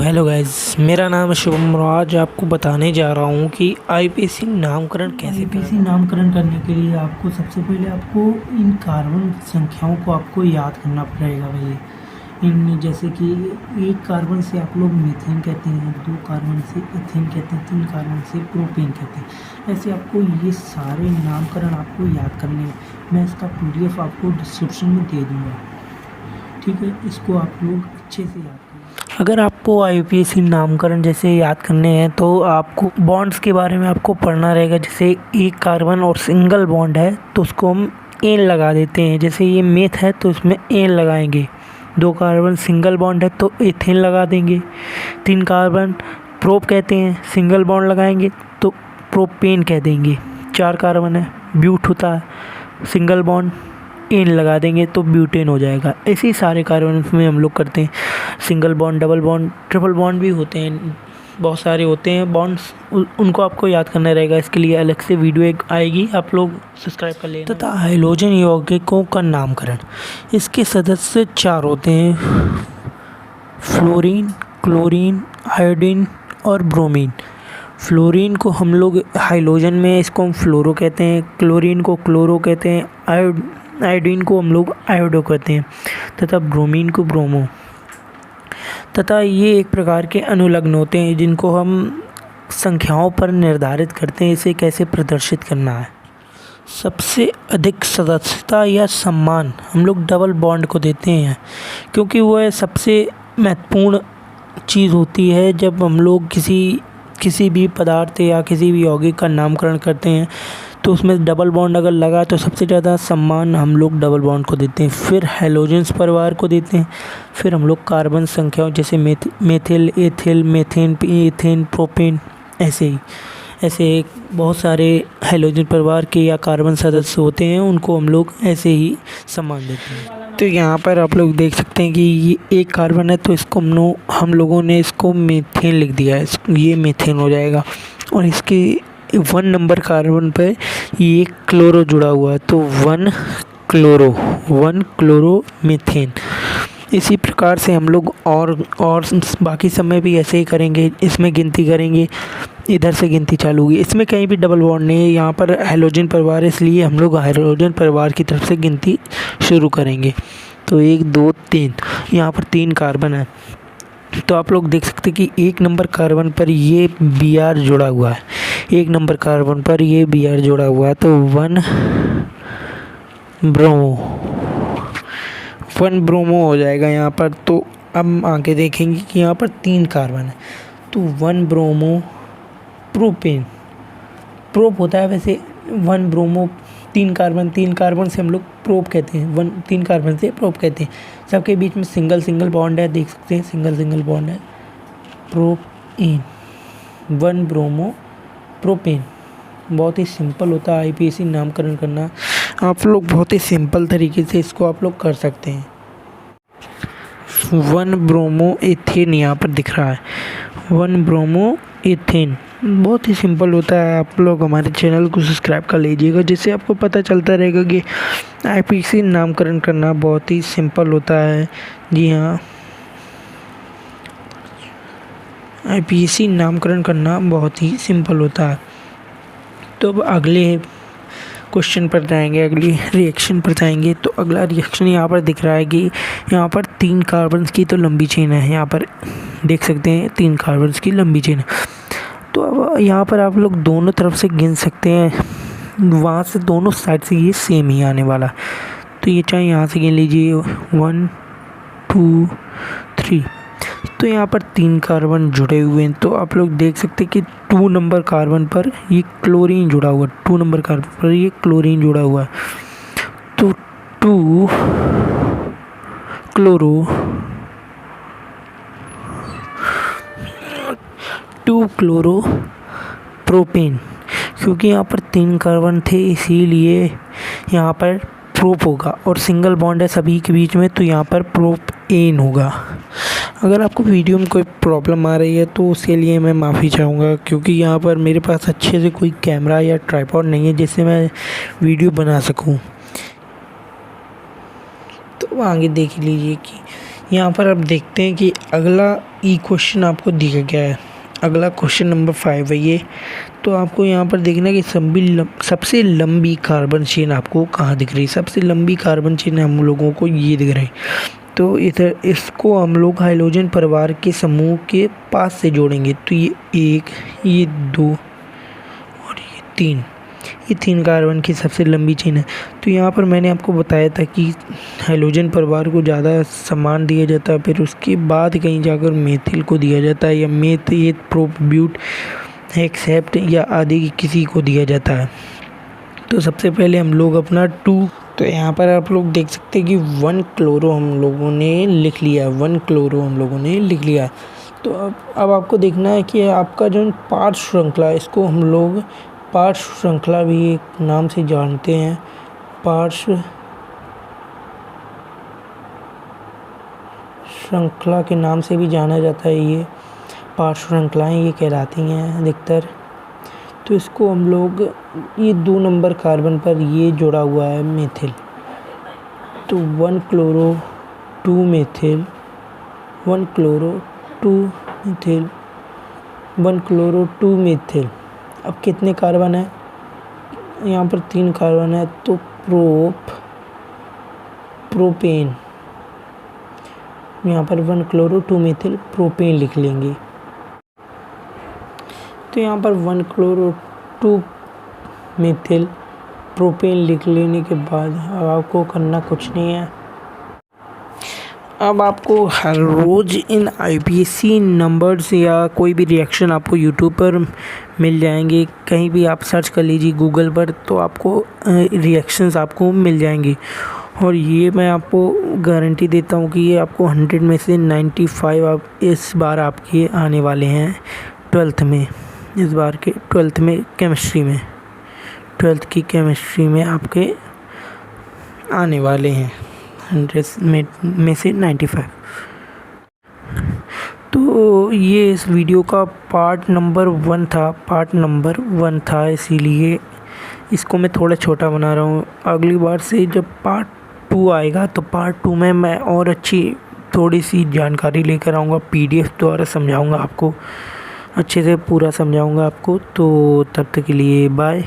Hello guys, मेरा नाम है शुभम और आज आपको बताने जा रहा हूँ कि आईपीसी नामकरण कैसे करें। आईपीसी नामकरण करने के लिए आपको सबसे पहले इन कार्बन संख्याओं को आपको याद करना पड़ेगा भैया। इन जैसे कि एक कार्बन से आप लोग मीथेन कहते हैं, दो कार्बन से एथेन कहते हैं, तीन कार्बन से प्रोपेन कहते हैं। ऐसे आपको ये सारे नामकरण आपको याद करने हैं। मैं इसका PDF आपको डिस्क्रिप्शन में दे दूँगा, ठीक है। इसको आप लोग अच्छे से याद करें। अगर आपको आईपीसी नामकरण जैसे याद करने हैं तो आपको बॉन्ड्स के बारे में आपको पढ़ना रहेगा। जैसे एक कार्बन और सिंगल बॉन्ड है तो उसको हम एन लगा देते हैं। जैसे ये मेथ है तो इसमें एन लगाएंगे। दो कार्बन सिंगल बॉन्ड है तो एथेन लगा देंगे। तीन कार्बन प्रोप कहते हैं, सिंगल बॉन्ड लगाएंगे तो प्रोपेन कह देंगे। चार कार्बन है, ब्यूट होता है, सिंगल बॉन्ड एन लगा देंगे तो ब्यूटेन हो जाएगा। ऐसे ही सारे कार्बन में हम लोग करते हैं। Single bond, double bond, triple bond भी होते हैं, बहुत सारे होते हैं बॉन्ड्स, उनको आपको याद करना रहेगा। इसके लिए अलग से वीडियो एक आएगी, आप लोग सब्सक्राइब कर लेना। तथा हाइड्रोजन यौगिकों का नामकरण, इसके सदस्य चार होते हैं: फ्लोरीन, क्लोरीन, आयोडीन और ब्रोमीन। फ्लोरीन को हम लोग हाइड्रोजन में इसको हम फ्लोरो कहते हैं, क्लोरीन को क्लोरो कहते हैं, आयोडीन को हम लोग आयोडो कहते हैं तथा ब्रोमीन को ब्रोमो। तथा ये एक प्रकार के अनुलग्न होते हैं जिनको हम संख्याओं पर निर्धारित करते हैं इसे कैसे प्रदर्शित करना है। सबसे अधिक सदस्यता या सम्मान हम लोग डबल बॉन्ड को देते हैं, क्योंकि वह सबसे महत्वपूर्ण चीज़ होती है। जब हम लोग किसी भी पदार्थ या किसी भी यौगिक का नामकरण करते हैं तो उसमें डबल बॉन्ड अगर लगा तो सबसे ज़्यादा सम्मान हम लोग डबल बॉन्ड को देते हैं। फिर हैलोजेंस परिवार को देते हैं। फिर हम लोग कार्बन संख्याओं जैसे methyl, ethyl, methane, ethane, propane, ऐसे बहुत सारे हैलोजन परिवार के या कार्बन सदस्य होते हैं, उनको हम लोग ऐसे ही सम्मान देते हैं। तो यहाँ पर आप लोग देख सकते हैं कि ये एक कार्बन है तो इसको हम लोगों ने इसको मीथेन लिख दिया है, ये मीथेन हो जाएगा। और इसके 1 नंबर कार्बन पर ये क्लोरो जुड़ा हुआ है तो 1 क्लोरो मीथेन। इसी प्रकार से हम लोग और बाकी समय भी ऐसे ही करेंगे। इसमें गिनती करेंगे, इधर से गिनती चालू होगी। इसमें कहीं भी डबल बॉन्ड नहीं है, यहाँ पर हैलोजन परिवार, इसलिए हम लोग हाइड्रोजन परिवार की तरफ से गिनती शुरू करेंगे। तो 1 2 3, यहाँ पर 3 कार्बन है तो आप लोग देख सकते हैं कि 1 नंबर कार्बन पर ये Br जुड़ा हुआ है। 1 नंबर कार्बन पर ये Br जुड़ा हुआ है तो 1 ब्रोमो हो जाएगा यहाँ पर। तो अब आगे देखेंगे कि यहाँ पर 3 कार्बन है तो 1 ब्रोमो प्रोपेन। प्रोप होता है वैसे 1 ब्रोमो, 3 कार्बन से हम लोग प्रोप कहते हैं, 3 कार्बन से प्रोप कहते हैं। सबके बीच में सिंगल बॉन्ड है, देख सकते हैं सिंगल बॉन्ड है। Propane, 1 bromo propane. बहुत ही सिंपल होता है आईपीसी नामकरण करना। आप लोग बहुत ही सिंपल तरीके से इसको आप लोग कर सकते हैं। 1 ब्रोमो एथेन यहाँ पर दिख रहा है, 1 ब्रोमो एथेन। बहुत ही सिंपल होता है। आप लोग हमारे चैनल को सब्सक्राइब कर लीजिएगा, जिससे आपको पता चलता रहेगा कि आईपीसी नामकरण करना बहुत ही सिंपल होता है। जी हाँ, आईपीसी नामकरण करना बहुत ही सिंपल होता है। तो अब अगले क्वेश्चन पर जाएंगे, अगली रिएक्शन पर जाएंगे। तो अगला रिएक्शन यहाँ पर दिख रहा है कि यहाँ पर 3 कार्बन्स की तो लंबी चेन है। यहाँ पर देख सकते हैं 3 कार्बन्स की लंबी चेन है। तो अब यहाँ पर आप लोग दोनों तरफ से गिन सकते हैं, वहाँ से दोनों साइड से ये सेम ही आने वाला। तो ये चाहे यहाँ से गिन लीजिए 1 2 3। तो यहाँ पर 3 कार्बन जुड़े हुए हैं। तो आप लोग देख सकते हैं कि 2 नंबर कार्बन पर ये क्लोरीन जुड़ा हुआ है, 2 नंबर कार्बन पर ये क्लोरीन जुड़ा हुआ है। तो 2 क्लोरो प्रोपेन, क्योंकि यहाँ पर 3 कार्बन थे इसीलिए यहाँ पर प्रोप होगा और सिंगल बॉन्ड है सभी के बीच में तो यहाँ पर प्रोपेन होगा। अगर आपको वीडियो में कोई प्रॉब्लम आ रही है तो उसके लिए मैं माफ़ी चाहूँगा, क्योंकि यहाँ पर मेरे पास अच्छे से कोई कैमरा या ट्राइपॉड नहीं है जिससे मैं वीडियो बना सकूँ। तो आगे देख लीजिए कि यहाँ पर आप देखते हैं कि अगला क्वेश्चन आपको दिया गया है। अगला क्वेश्चन नंबर 5 है ये। तो आपको यहाँ पर देखना है कि सबसे लंबी कार्बन चेन आपको कहाँ दिख रही है। सबसे लंबी कार्बन चेन हम लोगों को ये दिख रही है। तो इधर इसको हम लोग हाइड्रोजन परिवार के समूह के पास से जोड़ेंगे। तो ये 1, ये 2 और ये 3 कार्बन की सबसे लंबी चेन है। तो यहाँ पर मैंने आपको बताया था कि हाइड्रोजन परिवार को ज़्यादा सम्मान दिया जाता है, फिर उसके बाद कहीं जाकर मेथिल को दिया जाता है, या मेथ प्रोब्यूट एक्सेप्ट या आदि किसी को दिया जाता है। तो सबसे पहले हम लोग अपना 2, तो यहाँ पर आप लोग देख सकते हैं कि 1 क्लोरो हम लोगों ने लिख लिया, 1 क्लोरो हम लोगों ने लिख लिया। तो अब आपको देखना है कि आपका जो पार्श्व श्रृंखला, इसको हम लोग पार्श्व श्रृंखला भी एक नाम से जानते हैं। पार्श्व श्रृंखला के नाम से भी जाना जाता है। ये पार्श्व श्रृंखलाएँ ये कहलाती हैं अधिकतर। तो इसको हम लोग, ये 2 नंबर कार्बन पर ये जुड़ा हुआ है मेथिल। तो 1 chloro 2 methyl, 1 chloro 2 methyl, 1 chloro 2 methyl. अब कितने कार्बन है? यहाँ पर 3 कार्बन है। तो प्रोपेन, यहाँ पर 1 क्लोरो 2 मेथिल प्रोपेन लिख लेंगे। तो यहाँ पर 1 क्लोरो 2 मेथिल प्रोपेन लिख लेने के बाद अब आपको करना कुछ नहीं है। अब आपको हर रोज़ इन IPSC नंबर्स या कोई भी रिएक्शन आपको यूट्यूब पर मिल जाएंगे। कहीं भी आप सर्च कर लीजिए गूगल पर, तो आपको रिएक्शंस आपको मिल जाएंगी। और ये मैं आपको गारंटी देता हूँ कि ये आपको 100 में से 95 आप इस बार आपके आने वाले हैं 12th में। इस बार के 12th में केमिस्ट्री में, 12th की केमिस्ट्री में आपके आने वाले हैं 100 में से 95। तो ये इस वीडियो का पार्ट नंबर 1 था, इसीलिए इसको मैं थोड़ा छोटा बना रहा हूँ। अगली बार से जब पार्ट 2 आएगा तो पार्ट 2 में मैं और अच्छी थोड़ी सी जानकारी लेकर आऊँगा, PDF द्वारा समझाऊँगा आपको, अच्छे से पूरा समझाऊँगा आपको। तो तब तक के लिए बाय।